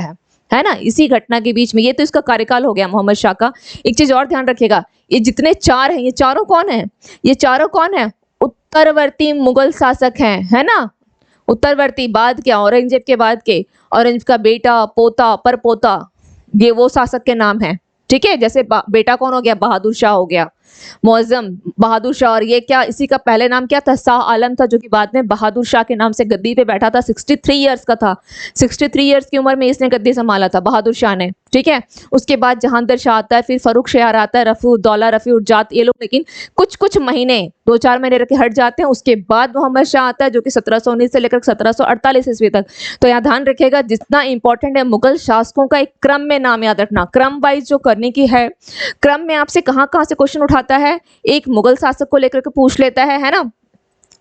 है ना, इसी घटना के बीच में। ये तो इसका कार्यकाल हो गया मोहम्मद शाह का। एक चीज और ध्यान रखिएगा, ये जितने चार हैं, ये चारों कौन है, ये चारों कौन है, उत्तरवर्ती मुगल शासक हैं, है ना, उत्तरवर्ती, बाद क्या, औरंगजेब के बाद के, औरंगजेब का बेटा, पोता, परपोता, ये वो शासक के नाम है। ठीक है, जैसे बेटा कौन हो गया, बहादुर शाह हो गया, मुअज्जम बहादुर शाह। और ये क्या, इसी का पहले नाम क्या था, शाह आलम था, जो कि बाद में बहादुर शाह के नाम से गद्दी पे बैठा था। 63 इयर्स का था, 63 इयर्स की उम्र में इसने गद्दी संभाला था बहादुर शाह ने। ठीक है, उसके बाद जहांगीर शाह आता है, फिर फर्रुख शाह आता है, रफीउद्दौला, रफीउज्जात, ये लोग लेकिन कुछ कुछ महीने, 2-4 महीने रख के हट जाते हैं। उसके बाद मोहम्मद शाह आता है, जो कि 1719 से लेकर 1748 ईस्वी तक। तो यहाँ ध्यान रखिएगा, जितना इंपॉर्टेंट है मुगल शासकों का एक क्रम में नाम याद रखना, क्रम वाइज जो करने की है। क्रम में आपसे कहाँ कहाँ से क्वेश्चन उठाता है, एक मुगल शासक को लेकर के पूछ लेता है ना,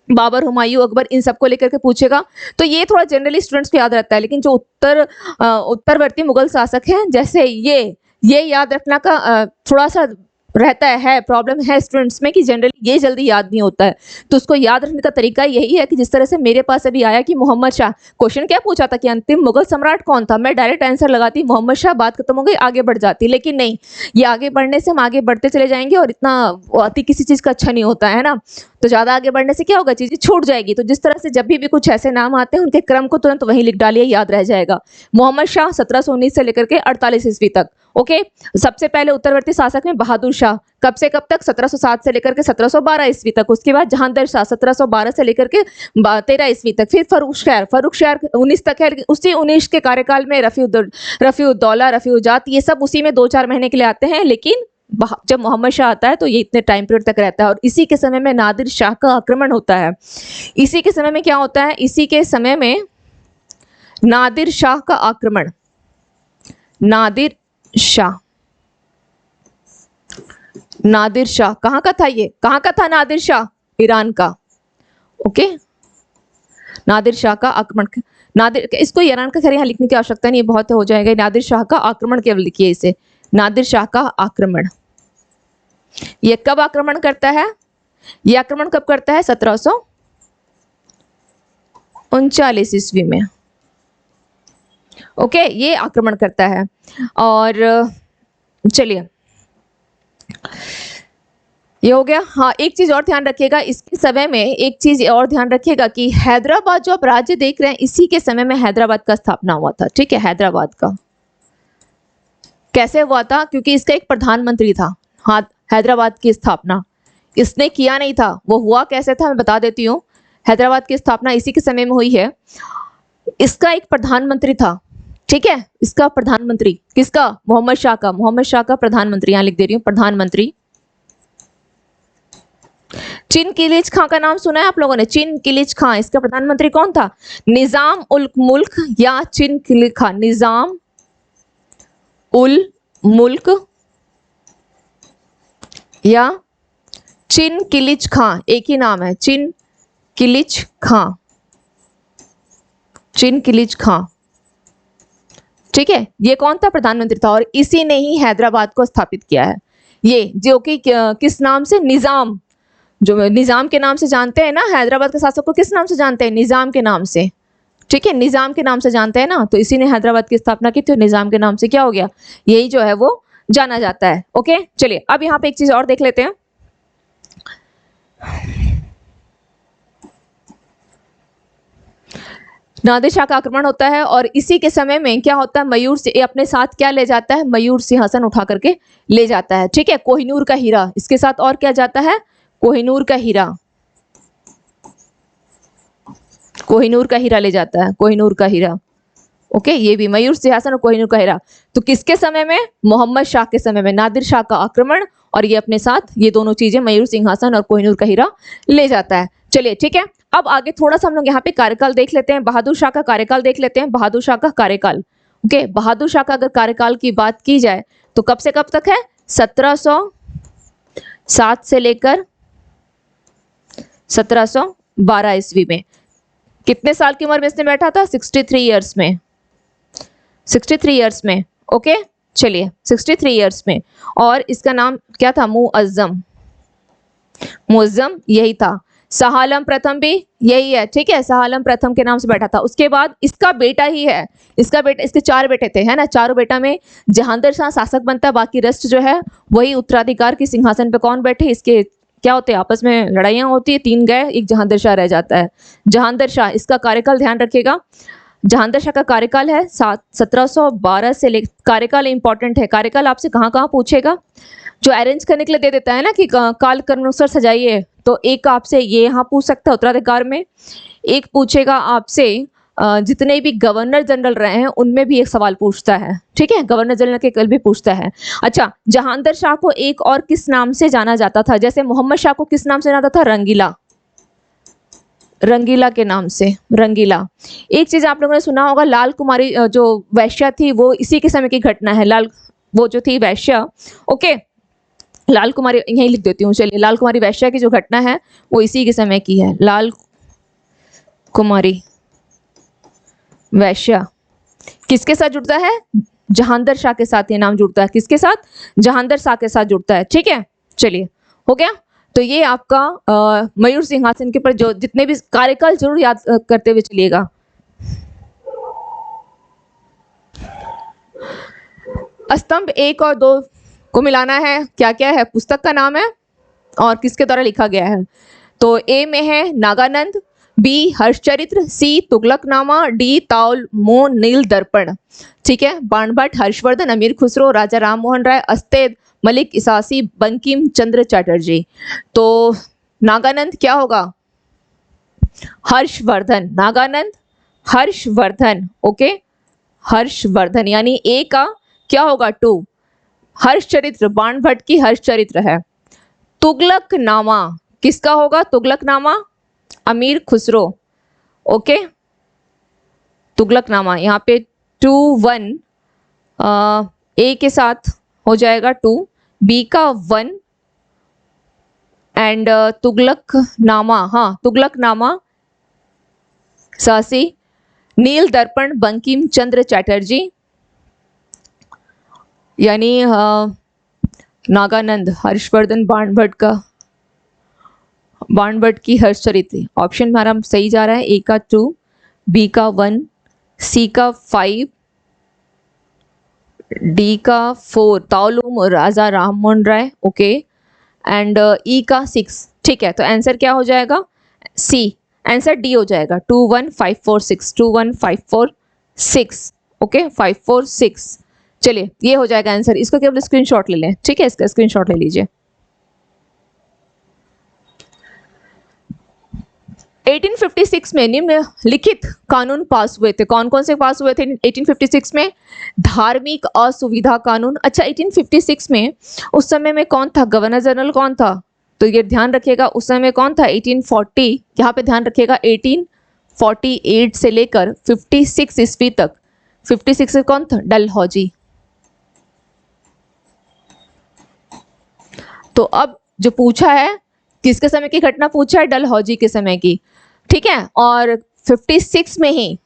बाबर, हुमायूं, अकबर, इन सबको लेकर के पूछेगा। तो ये थोड़ा जनरली स्टूडेंट्स को याद रहता है, लेकिन जो उत्तरवर्ती मुगल शासक हैं, जैसे ये याद रखना का थोड़ा सा रहता है, प्रॉब्लम है स्टूडेंट्स में कि जनरली ये जल्दी याद नहीं होता है। तो उसको याद रखने का तरीका यही है कि जिस तरह से मेरे पास अभी आया कि मोहम्मद शाह, क्वेश्चन क्या पूछा था कि अंतिम मुगल सम्राट कौन था, मैं डायरेक्ट आंसर लगाती मोहम्मद शाह, बात खत्म हो गई, आगे बढ़ जाती। लेकिन नहीं, ये आगे बढ़ने से हम आगे बढ़ते चले जाएंगे और इतना अति किसी चीज़ का अच्छा नहीं होता है ना। तो ज़्यादा आगे बढ़ने से क्या होगा, चीज़ें छूट जाएगी। तो जिस तरह से जब भी कुछ ऐसे नाम आते हैं, उनके क्रम को तुरंत वहीं लिख डालिए, याद रह जाएगा। मोहम्मद शाह 1719 से लेकर के 48 ईस्वी तक। ओके, सबसे पहले उत्तरवर्ती शासक में बहादुर शाह, कब से कब तक, 1707 से लेकर के 1712 ईस्वी तक। उसके बाद जहांगीर शाह 1712 से लेकर के 13 ईस्वी तक। फिर फर्रुख शाह 19 तक है, उसी 19 के कार्यकाल में रफीउद्दौला, रफीउज्जात, ये सब उसी में 2-4 महीने के लिए आते हैं। लेकिन जब मोहम्मद शाह आता है तो ये इतने टाइम पीरियड तक रहता है। और इसी के समय में नादिर शाह का आक्रमण होता है। इसी के समय में क्या होता है, इसी के समय में नादिर शाह का आक्रमण, नादिर शाह, नादिर शाह कहाँ का था, ये कहाँ का था नादिर शाह, ईरान का। ओके, नादिर शाह का आक्रमण, नादिर, इसको ईरान का खैर यहाँ लिखने की आवश्यकता नहीं है, बहुत हो जाएगा। नादिर शाह का आक्रमण केवल लिखिए इसे, नादिर शाह का आक्रमण। ये कब आक्रमण करता है, ये आक्रमण कब करता है, 1739 ईस्वी में। ओके, ये आक्रमण करता है। और चलिए, ये हो गया। हाँ, एक चीज और ध्यान रखिएगा, इसके समय में एक चीज और ध्यान रखिएगा कि हैदराबाद जो आप राज्य देख रहे हैं, इसी के समय में हैदराबाद का स्थापना हुआ था। ठीक है, हैदराबाद का कैसे हुआ था, क्योंकि इसका एक प्रधानमंत्री था। हाँ, हैदराबाद की स्थापना इसने किया नहीं था, वो हुआ कैसे था मैं बता देती हूँ। हैदराबाद की स्थापना इसी के समय में हुई है। इसका एक प्रधानमंत्री था। ठीक है, इसका प्रधानमंत्री किसका, मोहम्मद शाह का, मोहम्मद शाह का प्रधानमंत्री, यहां लिख दे रही हूं, प्रधानमंत्री। चिन किलिच खां का नाम सुना है आप लोगों ने, चिन किलिच खां, इसका प्रधानमंत्री कौन था, निजाम उल मुल्क या चिन किलिच खां, निजाम उल मुल्क या चिन किलिच खां, एक ही नाम है, चिन किलिच खां, चिन किलिच खां। ठीक है, ये कौन था, प्रधानमंत्री था। और इसी ने ही हैदराबाद को स्थापित किया है। ये जो कि किस नाम से, निजाम, जो निजाम के नाम से जानते हैं ना, हैदराबाद के शासक को किस नाम से जानते हैं, निजाम के नाम से। ठीक है, निजाम के नाम से जानते हैं ना, तो इसी ने हैदराबाद की स्थापना की थी। निजाम के नाम से क्या हो गया, यही जो है वो जाना जाता है। ओके, चलिए अब यहाँ पे एक चीज और देख लेते हैं। नादिर शाह का आक्रमण होता है और इसी के समय में क्या होता है, मयूर से अपने साथ क्या ले जाता है, मयूर सिंहासन उठा करके ले जाता है। ठीक है, कोहिनूर का हीरा, इसके साथ और क्या जाता है, कोहिनूर का हीरा, कोहिनूर का हीरा ले जाता है, कोहिनूर का हीरा। ओके, ये भी मयूर सिंहासन और कोहिनूर का हीरा। तो किसके समय में, मोहम्मद शाह के समय में, नादिर शाह का आक्रमण और ये अपने साथ ये दोनों चीजें, मयूर सिंहासन और कोहिनूर का हीरा ले जाता है। चलिए ठीक है, अब आगे थोड़ा सा हम लोग यहाँ पे कार्यकाल देख लेते हैं, बहादुर शाह का कार्यकाल देख लेते हैं, बहादुर शाह का कार्यकाल। ओके, बहादुर शाह का अगर कार्यकाल की बात की जाए तो कब से कब तक है? 1707 से लेकर 1712 ईस्वी में। कितने साल की उम्र में इसने बैठा था? 63 ईयर्स में, 63 ईयर्स में। ओके चलिए 63 ईयर्स में। और इसका नाम क्या था? मुअज्जम, मुअज्जम यही था। शाह आलम प्रथम भी यही है, ठीक है, शाह आलम प्रथम के नाम से बैठा था। उसके बाद इसका बेटा ही है, इसका बेटा, इसके 4 बेटे थे, है ना, चारों बेटा में जहांगीर शाह शासक बनता है, बाकी रेस्ट जो है वही उत्तराधिकार के सिंहासन पे कौन बैठे, इसके क्या होते हैं, आपस में लड़ाइयाँ होती है, 3 गए, एक जहांगीर शाह रह जाता है। जहांगीर शाह, इसका कार्यकाल ध्यान रखिएगा, जहांगीर शाह का कार्यकाल है 1712 से लेकर, कार्यकाल इंपॉर्टेंट है, कार्यकाल आपसे कहाँ कहाँ पूछेगा, जो अरेंज करने के लिए दे देता है ना कि काल क्रमानुसार सजाइए, तो एक आपसे ये यहाँ पूछ सकता है उत्तराधिकार में, एक पूछेगा आपसे जितने भी गवर्नर जनरल रहे हैं उनमें भी एक सवाल पूछता है, ठीक है, गवर्नर जनरल के कल भी पूछता है। अच्छा, जहांगीर शाह को एक और किस नाम से जाना जाता था? जैसे मोहम्मद शाह को किस नाम से जाना जाता था? रंगीला, रंगीला के नाम से, रंगीला। एक चीज आप लोगों ने सुना होगा, लाल कुमारी जो वैश्या थी वो इसी के समय की घटना है, लाल वो जो थी वैश्या, ओके, लाल कुमारी यहीं लिख देती हूँ, चलिए, लाल कुमारी वैश्या की जो घटना है वो इसी के समय की है। लाल कुमारी वैश्या किसके साथ जुड़ता है? जहांगीर शाह के साथ ये नाम जुड़ता है, किसके साथ? जहांगीर शाह के साथ जुड़ता है, ठीक है, चलिए हो गया। तो ये आपका मयूर सिंहासन के ऊपर जो जितने भी कार्यकाल जरूर याद करते हुए चलिएगा। स्तंभ 1 और 2 को मिलाना है, क्या क्या है, पुस्तक का नाम है और किसके द्वारा लिखा गया है। तो ए में है नागानंद, बी हर्षचरित्र, सी तुगलकनामा, डी ताउल मो नील दर्पण, ठीक है। बाणभट्ट, हर्षवर्धन, अमीर खुसरो, राजा राम मोहन राय, अस्तेद, मलिक इसासी, बंकिम चंद्र चटर्जी। तो नागानंद क्या होगा? हर्षवर्धन, नागानंद हर्षवर्धन, ओके, हर्षवर्धन, यानी ए का क्या होगा? 2। हर्षचरित्र बाणभट्ट की हर्षचरित्र है। तुगलकनामा किसका होगा? तुगलकनामा अमीर खुसरो, ओके, तुगलकनामा, यहाँ पे 2-1 ए के साथ हो जाएगा 2, बी का 1 एंड तुगलकनामा, हाँ तुगलकनामा सासी, नील दर्पण बंकिम चंद्र चटर्जी, यानी नागानंद हर्षवर्धन बाणभट्ट का, बाणभट्ट की हर्षचरित्र। ऑप्शन हमारा सही जा रहा है, ए का 2, बी का 1, सी का 5, डी का 4 ताउलुम राजा राम मोहन राय, ओके, एंड ई का 6, ठीक है। तो आंसर क्या हो जाएगा? सी, आंसर डी हो जाएगा। 21546, 21546, ओके, 546। चलिए ये हो जाएगा आंसर, इसको केवल स्क्रीनशॉट ले लें, ठीक है, इसका स्क्रीनशॉट ले लीजिए। 1856 में निम्नलिखित कानून पास हुए थे। कौन कौन से पास हुए थे 1856 में? धार्मिक असुविधा कानून। अच्छा, 1856 में उस समय में कौन था? गवर्नर जनरल कौन था? तो ये ध्यान रखिएगा, उस समय कौन था? 1840, यहाँ पे ध्यान रखिएगा 1848 से लेकर 56 ईस्वी तक। 56 से कौन था? डलहौजी। तो अब जो पूछा है किसके समय की घटना पूछा है? डलहौजी के समय की, ठीक है। और 56 में ही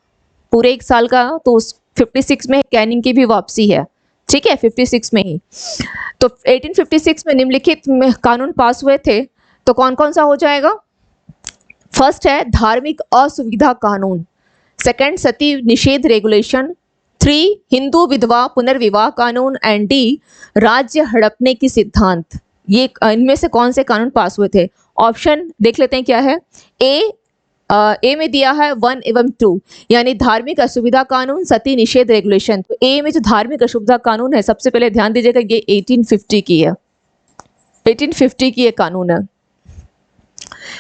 पूरे 1 साल का, तो उस 56 में कैनिंग की भी वापसी है, ठीक है, 56 में ही। तो 1856 में निम्नलिखित कानून पास हुए थे, तो कौन कौन सा हो जाएगा? फर्स्ट है धार्मिक असुविधा कानून, सेकंड सती निषेध रेगुलेशन, 3 हिंदू विधवा पुनर्विवाह कानून, एंड डी राज्य हड़पने की सिद्धांत। ये इनमें से कौन से कानून पास हुए थे? ऑप्शन देख लेते हैं क्या है। ए में दिया है 1 एवं 2, यानी धार्मिक असुविधा कानून, सती निषेध रेगुलेशन। तो ए में जो धार्मिक असुविधा कानून है, सबसे पहले ध्यान दीजिएगा, ये 1850 की है, 1850 की ये कानून है।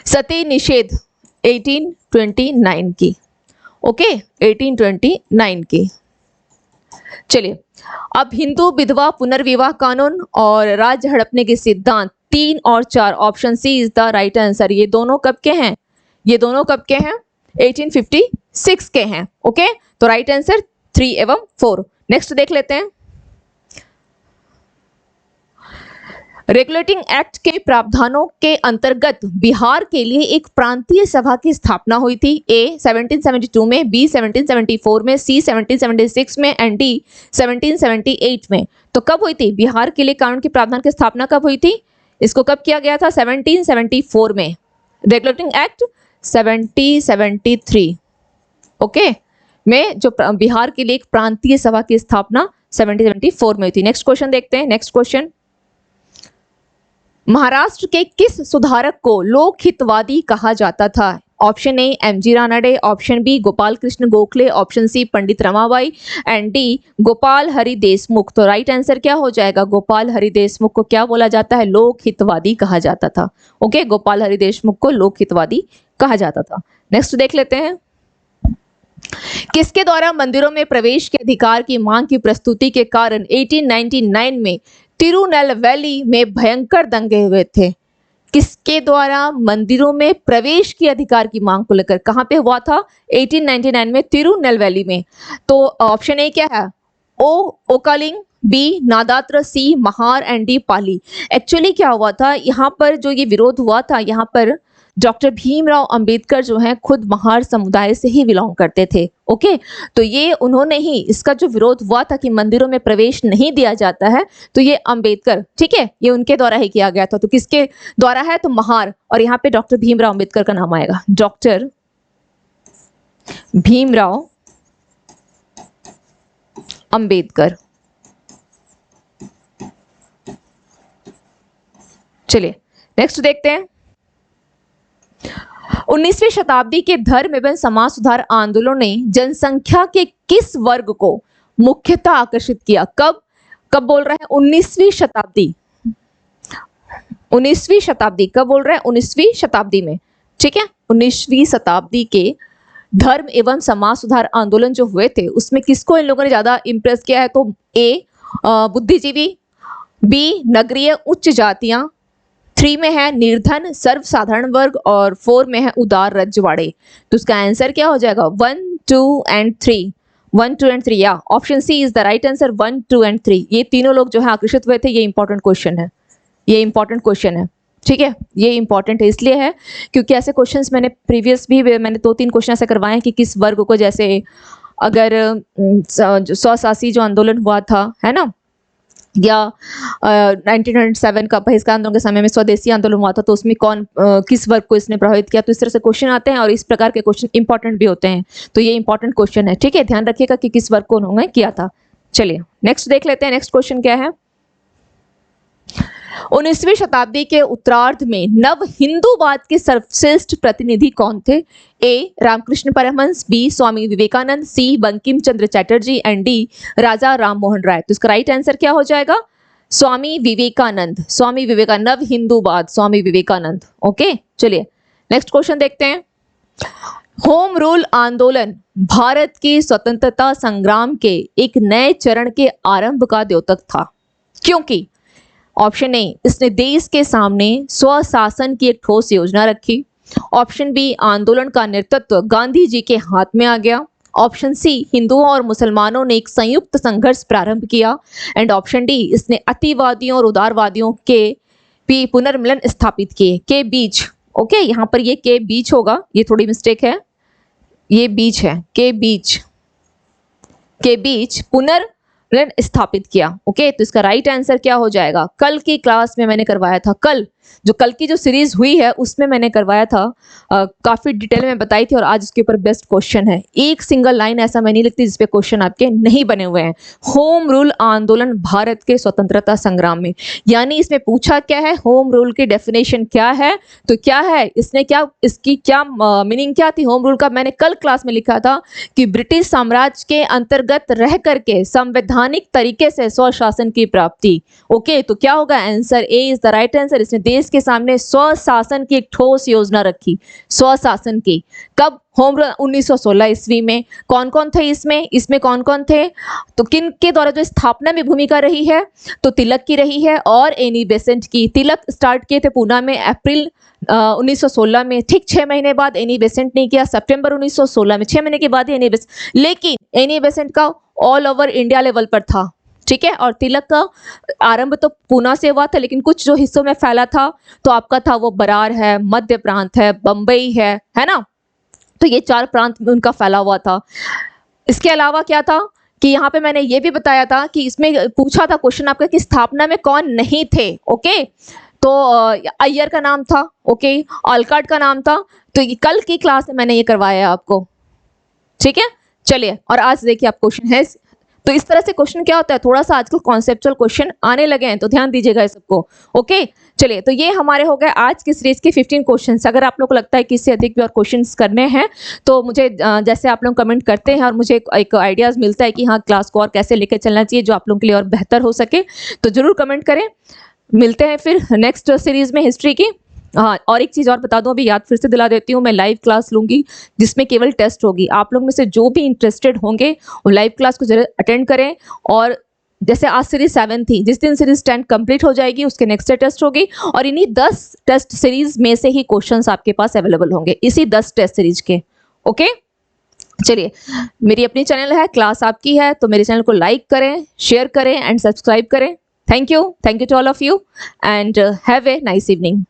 सती निषेध 1829 की, ओके, 1829 की। चलिए, अब हिंदू विधवा पुनर्विवाह कानून और राज्य हड़पने के सिद्धांत 3 और 4, option C is the right answer. ये दोनों कब के हैं? ये दोनों कब के हैं? 1856 के हैं। ओके, तो राइट आंसर 3 एवं 4। नेक्स्ट देख लेते हैं। रेगुलेटिंग एक्ट के प्रावधानों के अंतर्गत बिहार के लिए एक प्रांतीय सभा की स्थापना हुई थी। ए 1772 में, बी 1774 में, सी 1776 में एंड डी 1778 में। तो कब हुई थी बिहार के लिए कानून के प्रावधान की स्थापना? कब हुई थी? इसको कब किया गया था? 1774 में। रेगुलेटिंग एक्ट 1773 ओके में जो बिहार के लिए एक प्रांतीय सभा की स्थापना 1774 में हुई थी। नेक्स्ट क्वेश्चन देखते हैं। नेक्स्ट क्वेश्चन, महाराष्ट्र के किस सुधारक को लोक हितवादी कहा जाता था? Option A MG Ranade, option B Gopal Krishna Gokhale, option C Pandit Ramabai and D Gopal Hari Deshmukh. तो राइट आंसर क्या हो जाएगा? गोपाल हरि देशमुख को क्या बोला जाता है? लोक हितवादी कहा जाता था। ओके, गोपाल हरि देशमुख को लोक हितवादी कहा जाता था। नेक्स्ट देख लेते हैं। किसके द्वारा मंदिरों में प्रवेश के अधिकार की मांग की प्रस्तुति के कारण 1899 में तिरुनेलवेली में भयंकर दंगे हुए थे? किसके द्वारा मंदिरों में प्रवेश के अधिकार की मांग को लेकर कहां पे हुआ था? 1899 में तिरुनेलवेली में। तो ऑप्शन ए क्या है? ओ ओकालिंग, बी नादात्र, C Mahar and D Pali. Actually क्या हुआ था यहाँ पर? जो ये विरोध हुआ था यहाँ पर, डॉक्टर भीमराव अंबेडकर जो हैं खुद महार समुदाय से ही बिलोंग करते थे। ओके, तो ये उन्होंने ही इसका जो विरोध हुआ था कि मंदिरों में प्रवेश नहीं दिया जाता है, तो ये अंबेडकर, ठीक है, ये उनके द्वारा ही किया गया था। तो किसके द्वारा है? तो महार, और यहाँ पे डॉक्टर भीमराव अंबेडकर का नाम आएगा। डॉक्टर भीमराव अंबेडकर। चलिए नेक्स्ट देखते हैं। 19वीं शताब्दी के धर्म एवं समाज सुधार आंदोलनों ने जनसंख्या के किस वर्ग को मुख्यतः आकर्षित किया? कब कब बोल रहे हैं? 19वीं शताब्दी। 19वीं शताब्दी कब बोल रहे हैं? 19वीं शताब्दी में, ठीक है। 19वीं शताब्दी के धर्म एवं समाज सुधार आंदोलन जो हुए थे उसमें किसको इन लोगों ने ज्यादा इंप्रेस किया है? तो ए बुद्धिजीवी, बी नगरीय उच्च जातियां, 3 में है निर्धन सर्वसाधारण वर्ग और 4 में है उदार रजवाड़े। तो उसका आंसर क्या हो जाएगा? 1, 2 एंड 3। 1, 2 एंड 3 या option C is the right answer. 1, 2 and 3 ये तीनों लोग जो है आकर्षित हुए थे। ये इंपॉर्टेंट क्वेश्चन है, ये इंपॉर्टेंट क्वेश्चन है, ठीक है। ये इंपॉर्टेंट है इसलिए है क्योंकि ऐसे क्वेश्चंस मैंने प्रीवियस भी मैंने 2-3 क्वेश्चन ऐसे करवाए हैं कि किस वर्ग को, जैसे अगर स्वशासी जो आंदोलन हुआ था, है ना, या 1907 का बहिष्कार आंदोलन के समय में स्वदेशी आंदोलन हुआ था, तो उसमें कौन किस वर्ग को इसने प्रभावित किया। तो इस तरह से क्वेश्चन आते हैं और इस प्रकार के क्वेश्चन इंपॉर्टेंट भी होते हैं। तो ये इंपॉर्टेंट क्वेश्चन है, ठीक है, ध्यान रखिएगा कि किस वर्ग को उन्होंने किया था। चलिए नेक्स्ट देख लेते हैं। नेक्स्ट क्वेश्चन क्या है? 19वीं शताब्दी के उत्तरार्ध में नव हिंदूवाद के सर्वश्रेष्ठ प्रतिनिधि कौन थे? A Ramakrishna Paramhansa, B Swami Vivekananda, C Bankim Chandra Chatterjee and D Raja Ram Mohan Roy. तो इसका राइट आंसर क्या हो जाएगा? स्वामी विवेकानंद। स्वामी विवेकानंद, नव हिंदूवाद, स्वामी विवेकानंद। ओके, चलिए नेक्स्ट क्वेश्चन देखते हैं। होम रूल आंदोलन भारत के स्वतंत्रता संग्राम के एक नए चरण के आरंभ का द्योतक था, क्योंकि ऑप्शन ए इसने देश के सामने स्वशासन की एक ठोस योजना रखी, ऑप्शन बी आंदोलन का नेतृत्व गांधी जी के हाथ में आ गया, ऑप्शन सी हिंदुओं और मुसलमानों ने एक संयुक्त संघर्ष प्रारंभ किया, एंड ऑप्शन डी इसने अतिवादियों और उदारवादियों के भी पुनर्मिलन स्थापित किए। के बीच, ओके, यहाँ पर ये के बीच होगा, ये थोड़ी मिस्टेक है, ये बीच है, के बीच पुनर्मिलन स्थापित किया। ओके, तो इसका राइट आंसर क्या हो जाएगा? कल की क्लास में मैंने करवाया था, कल की जो सीरीज हुई है उसमें मैंने करवाया था, काफी डिटेल में बताई थी, और आज उसके ऊपर बेस्ट क्वेश्चन है। एक सिंगल लाइन ऐसा मैं नहीं लिखती जिसपे क्वेश्चन आपके नहीं बने हुए हैं। होम रूल आंदोलन भारत के स्वतंत्रता संग्राम में, यानी इसमें पूछा क्या है, होम रूल की डेफिनेशन क्या है, तो क्या है इसने, क्या इसकी क्या मीनिंग क्या थी होम रूल का? मैंने कल क्लास में लिखा था कि ब्रिटिश साम्राज्य के अंतर्गत रह करके संवैधानिक तरीके से स्वशासन की प्राप्ति। ओके, तो क्या होगा? Answer A is the right answer. इसने देश के सामने स्वशासन की एक ठोस योजना रखी, स्वशासन की। कब? होम रूल 1916 ईस्वी में। कौन कौन थे इसमें कौन कौन थे? तो किन के द्वारा जो स्थापना में भूमिका रही है? तो तिलक की रही है और एनी बेसेंट की। तिलक स्टार्ट किए थे पूना में अप्रैल 1916 में, ठीक 6 महीने बाद एनी बेसेंट ने किया, सितंबर 1916 में, 6 महीने के बाद ही एनी बेसेंट, लेकिन एनी बेसेंट का ऑल ओवर इंडिया लेवल पर था, ठीक है। और तिलक का आरंभ तो पूना से हुआ था, लेकिन कुछ जो हिस्सों में फैला था तो आपका था वो बरार है, मध्य प्रांत है, बम्बई है ना। तो ये 4 प्रांत में उनका फैला हुआ था। इसके अलावा क्या था कि यहाँ पे मैंने ये भी बताया था कि इसमें पूछा था क्वेश्चन आपका कि स्थापना में कौन नहीं थे, ओके। तो अय्यर का नाम था, ओके, ऑलकाट का नाम था। तो ये कल की क्लास में मैंने ये करवाया है आपको, ठीक है। चलिए, और आज देखिए आप क्वेश्चन है। तो इस तरह से क्वेश्चन क्या होता है, थोड़ा सा आजकल कॉन्सेप्चुअल क्वेश्चन आने लगे हैं, तो ध्यान दीजिएगा इस सबको, ओके। चलिए, तो ये हमारे हो गए आज की सीरीज के 15 क्वेश्चंस। अगर आप लोग को लगता है कि इससे अधिक भी और क्वेश्चंस करने हैं तो मुझे जैसे आप लोग कमेंट करते हैं और मुझे एक आइडियाज़ मिलता है कि हाँ क्लास को और कैसे लेकर चलना चाहिए जो आप लोगों के लिए और बेहतर हो सके, तो ज़रूर कमेंट करें। मिलते हैं फिर नेक्स्ट सीरीज में हिस्ट्री की। हाँ, और एक चीज़ और बता दूं, अभी याद फिर से दिला देती हूँ, मैं लाइव क्लास लूंगी जिसमें केवल टेस्ट होगी। आप लोग में से जो भी इंटरेस्टेड होंगे वो लाइव क्लास को जरूर अटेंड करें। और जैसे आज सीरीज 7 थी, जिस दिन सीरीज 10 कंप्लीट हो जाएगी उसके नेक्स्ट डे टेस्ट होगी, और इन्हीं 10 टेस्ट सीरीज में से ही क्वेश्चंस आपके पास अवेलेबल होंगे, इसी 10 टेस्ट सीरीज के, ओके। चलिए, मेरी अपनी चैनल है, क्लास आपकी है, तो मेरे चैनल को लाइक करें, शेयर करें एंड सब्सक्राइब करें। Thank you to all of you and have a nice evening.